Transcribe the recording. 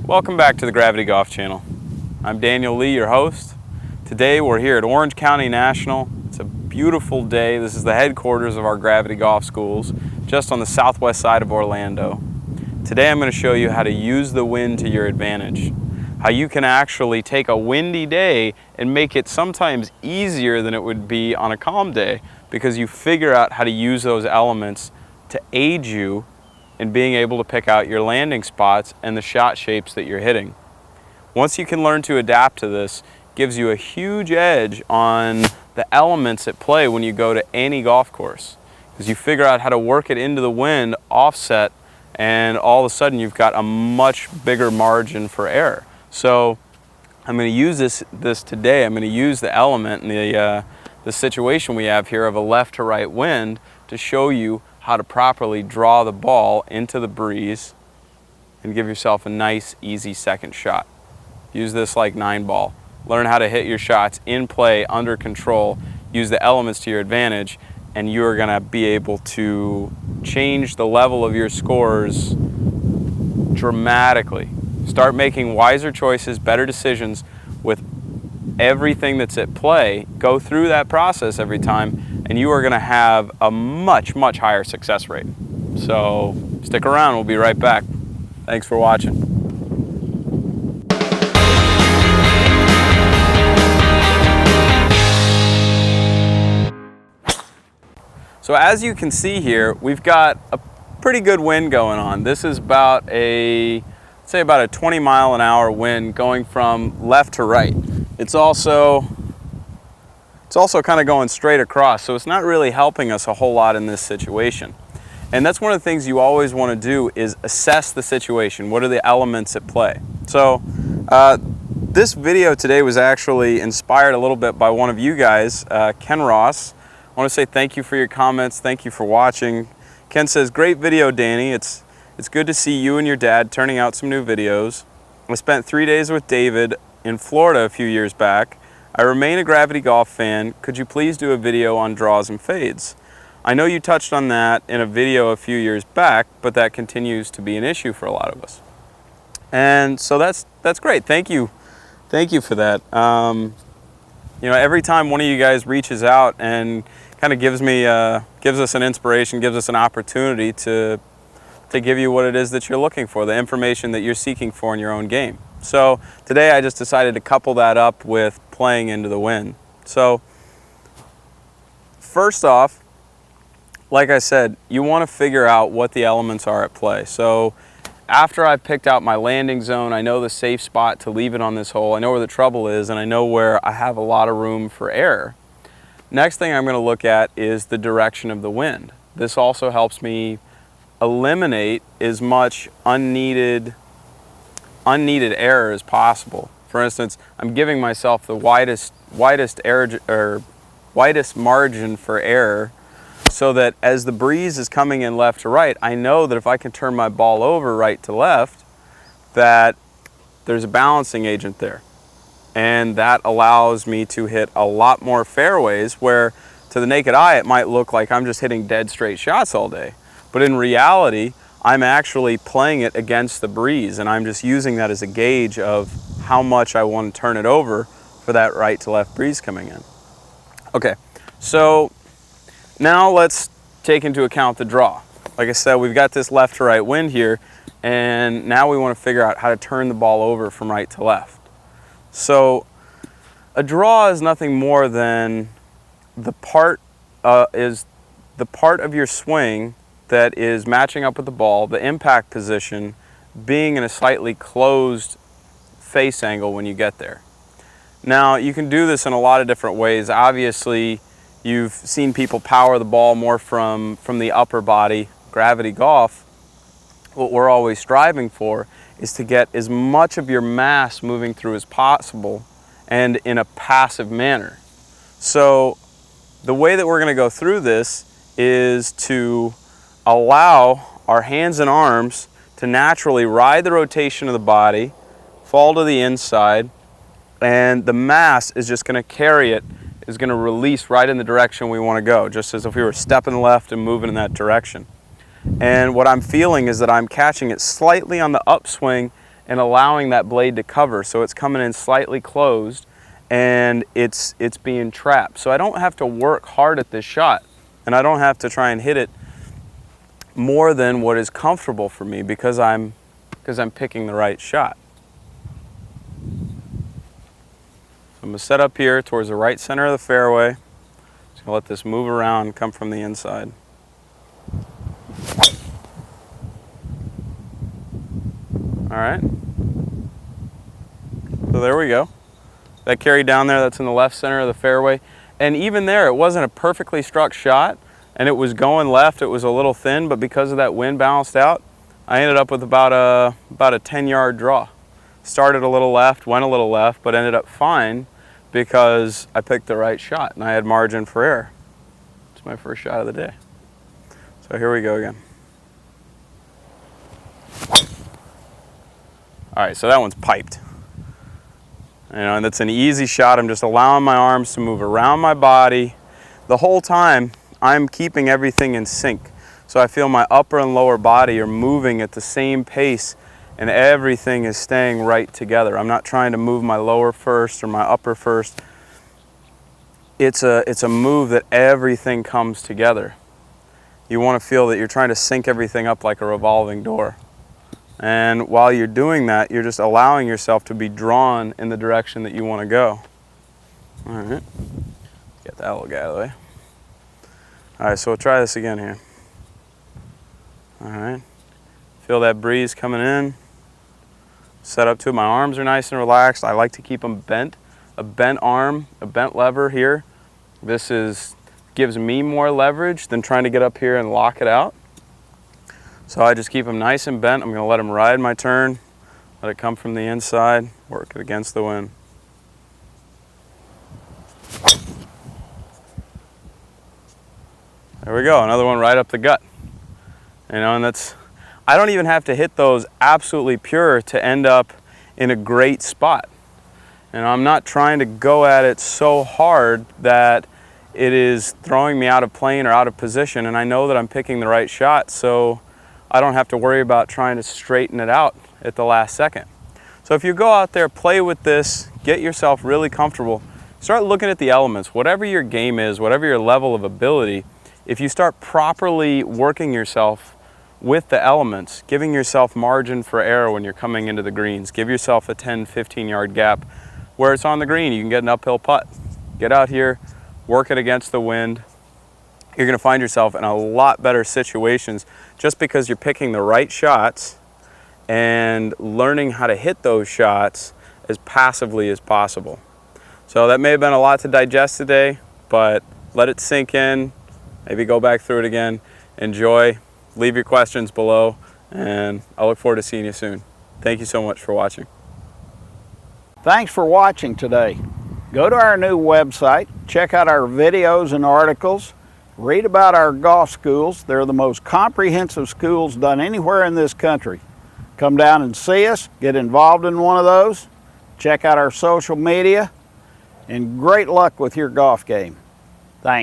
Welcome back to the Gravity Golf Channel. I'm Daniel Lee, your host. Today we're here at Orange County National. It's a beautiful day. This is the headquarters of our Gravity Golf schools, just on the southwest side of Orlando. Today I'm going to show you how to use the wind to your advantage. How you can actually take a windy day and make it sometimes easier than it would be on a calm day, because you figure out how to use those elements to aid you in being able to pick out your landing spots and the shot shapes that you're hitting. Once you can learn to adapt to this, it gives you a huge edge on the elements at play when you go to any golf course, because you figure out how to work it into the wind, offset, and all of a sudden you've got a much bigger margin for error. So I'm going to use this today. I'm going to use the element and the situation we have here of a left to right wind to show you how to properly draw the ball into the breeze and give yourself a nice, easy second shot. Use this like 9-ball. Learn how to hit your shots in play, under control. Use the elements to your advantage, and you are going to be able to change the level of your scores dramatically. Start making wiser choices, better decisions with everything that's at play. Go through that process every time, and you are going to have a much, much higher success rate. So stick around, we'll be right back. Thanks for watching. So as you can see here, we've got a pretty good wind going on. This is about let's say about a 20-mile-an-hour wind going from left to right. It's also kind of going straight across, so it's not really helping us a whole lot in this situation. And that's one of the things you always want to do, is assess the situation. What are the elements at play? So this video today was actually inspired a little bit by one of you guys, Ken Ross. I want to say thank you for your comments. Thank you for watching. Ken says, "Great video, Danny. It's good to see you and your dad turning out some new videos. I spent 3 days with David in Florida a few years back. I remain a Gravity Golf fan. Could you please do a video on draws and fades? I know you touched on that in a video a few years back, but that continues to be an issue for a lot of us." And so that's great. Thank you for that. You know, every time one of you guys reaches out and kind of gives us an inspiration, gives us an opportunity to give you what it is that you're looking for, the information that you're seeking for in your own game. So today I just decided to couple that up with playing into the wind. So first off, like I said, you want to figure out what the elements are at play. So after I've picked out my landing zone, I know the safe spot to leave it on this hole, I know where the trouble is, and I know where I have a lot of room for error. Next thing I'm going to look at is the direction of the wind. This also helps me eliminate as much unneeded error as possible. For instance, I'm giving myself the widest margin for error, so that as the breeze is coming in left to right, I know that if I can turn my ball over right to left, that there's a balancing agent there. And that allows me to hit a lot more fairways, where to the naked eye it might look like I'm just hitting dead straight shots all day. But in reality, I'm actually playing it against the breeze, and I'm just using that as a gauge of how much I want to turn it over for that right to left breeze coming in. Okay, so now let's take into account the draw. Like I said, we've got this left to right wind here, and now we want to figure out how to turn the ball over from right to left. So a draw is nothing more than the part of your swing that is matching up with the ball, the impact position being in a slightly closed face angle when you get there. Now, you can do this in a lot of different ways. Obviously, you've seen people power the ball more from the upper body. Gravity golf, what we're always striving for is to get as much of your mass moving through as possible, and in a passive manner. So the way that we're going to go through this is to allow our hands and arms to naturally ride the rotation of the body, fall to the inside, and the mass is just going to carry it, is going to release right in the direction we want to go, just as if we were stepping left and moving in that direction. And what I'm feeling is that I'm catching it slightly on the upswing and allowing that blade to cover. So it's coming in slightly closed and it's being trapped. So I don't have to work hard at this shot, and I don't have to try and hit it more than what is comfortable for me because I'm picking the right shot. So I'm going to set up here towards the right center of the fairway. Just going to let this move around and come from the inside. All right. So there we go. That carried down there, that's in the left center of the fairway. And even there, it wasn't a perfectly struck shot, and it was going left. It was a little thin, but because of that wind balanced out, I ended up with about a 10-yard draw. Started a little left, went a little left, but ended up fine because I picked the right shot and I had margin for error. It's my first shot of the day. So here we go again. All right, so that one's piped. You know, and that's an easy shot. I'm just allowing my arms to move around my body. The whole time, I'm keeping everything in sync. So I feel my upper and lower body are moving at the same pace, and everything is staying right together. I'm not trying to move my lower first or my upper first. It's a move that everything comes together. You want to feel that you're trying to sync everything up like a revolving door. And while you're doing that, you're just allowing yourself to be drawn in the direction that you want to go. All right, get that little guy out of the way. All right, so we'll try this again here. All right, feel that breeze coming in. Set up to it. My arms are nice and relaxed. I like to keep them bent. A bent arm, a bent lever here. This gives me more leverage than trying to get up here and lock it out. So I just keep them nice and bent. I'm going to let them ride my turn, let it come from the inside, work it against the wind. There we go, another one right up the gut. You know, and I don't even have to hit those absolutely pure to end up in a great spot. And I'm not trying to go at it so hard that it is throwing me out of plane or out of position, and I know that I'm picking the right shot, so I don't have to worry about trying to straighten it out at the last second. So if you go out there, play with this, get yourself really comfortable, start looking at the elements. Whatever your game is, whatever your level of ability, if you start properly working yourself with the elements, giving yourself margin for error when you're coming into the greens, give yourself a 10, 15-yard gap where it's on the green, you can get an uphill putt. Get out here, work it against the wind. You're going to find yourself in a lot better situations just because you're picking the right shots and learning how to hit those shots as passively as possible. So that may have been a lot to digest today, but let it sink in. Maybe go back through it again. Enjoy. Leave your questions below, and I look forward to seeing you soon. Thank you so much for watching. Thanks for watching today. Go to our new website, check out our videos and articles, read about our golf schools. They're the most comprehensive schools done anywhere in this country. Come down and see us, get involved in one of those, check out our social media, and great luck with your golf game. Thanks.